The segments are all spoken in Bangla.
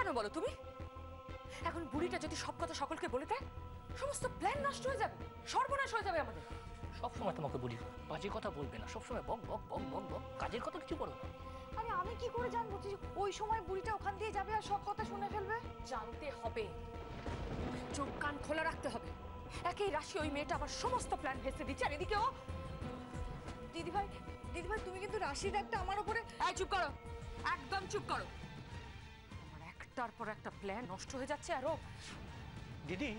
কেন বলো তুমি? এখন বুড়িটা যদি সব কথা সকলকে বলে দেয়, সমস্ত প্ল্যান নষ্ট হয়ে যাবে, সর্বনাশ হয়ে যাবে আমাদের। সবসময় তোমাকে বলি বাজে কথা বলবে না, সবসময় বক বক বক বক বক, কাজের কথা কিছু বলো না। আরে আমি কি করে জানবো যে ওই সময় বুড়িটা ওখান দিয়ে যাবে আর সব কথা শুনে ফেলবে? জানতে হবে, চোখ কান খোলা রাখতে হবে। একই রাশি ওই মেয়েটা আমার সমস্ত প্ল্যান ভেস্তে দিচ্ছে, আর এদিকে ও। দিদিভাই দিদিভাই, তুমি কিন্তু রাশির একটা আমার উপরে। এই চুপ করো, একদম চুপ করো। আমার একটার পর একটা প্ল্যান নষ্ট হয়ে যাচ্ছে। আর ও দিদি,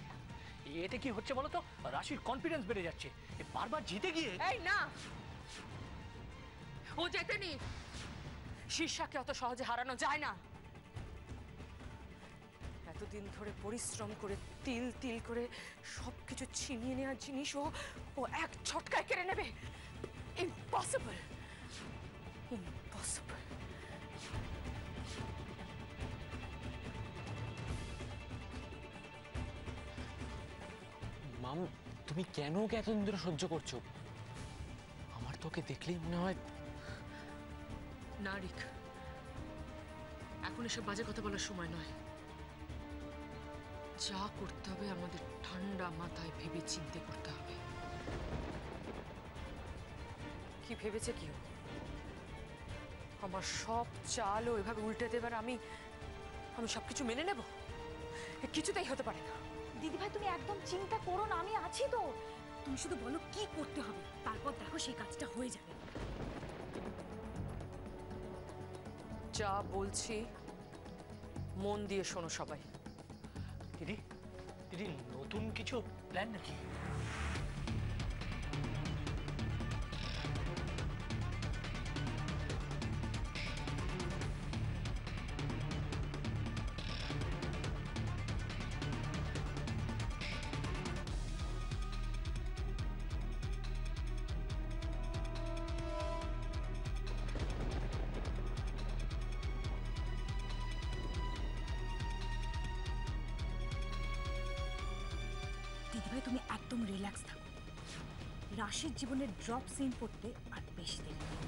এতে কি হচ্ছে বলো তো? রাশির কনফিডেন্স বেড়ে যাচ্ছে, বারবার জিতে গিয়ে। এই না, ও জেতেনি। শীর্ষাকে অত সহজে হারানো যায় না। এতদিন ধরে পরিশ্রম করে তিল তিল করে সবকিছু ছিনিয়ে নেওয়ার জিনিস ও এক ঝটকায় কেড়ে নেবে। Impossible, impossible. মাম, তুমি কেন ওকে এতদিন ধরে সহ্য করছো? আমার তোকে দেখলেই মনে হয়। না রিক, এখন এসব বাজে কথা বলার সময় নয়। যা করতে হবে আমাদের ঠান্ডা মাথায় ভেবে চিন্তে করতে হবে। কি ভেবেছে কি? আমার সব চালও এভাবে উল্টে দেবার আমি সবকিছু মেনে নেব? কিছুতেই হতে পারে না। দিদিভাই তুমি একদম চিন্তা করো না, আমি আছি তো। তুমি শুধু বলো কি করতে হবে, তারপর দেখো সেই কাজটা হয়ে যাবে। যা বলছি মন দিয়ে শোনো সবাই। দিদি, দিদি, নতুন কিছু প্ল্যান নাকি? দিদিভাই তুমি একদম রিল্যাক্স থাকো। রাশির জীবনের ড্রপ সিন পড়তে আর বেশি দেরি নেই।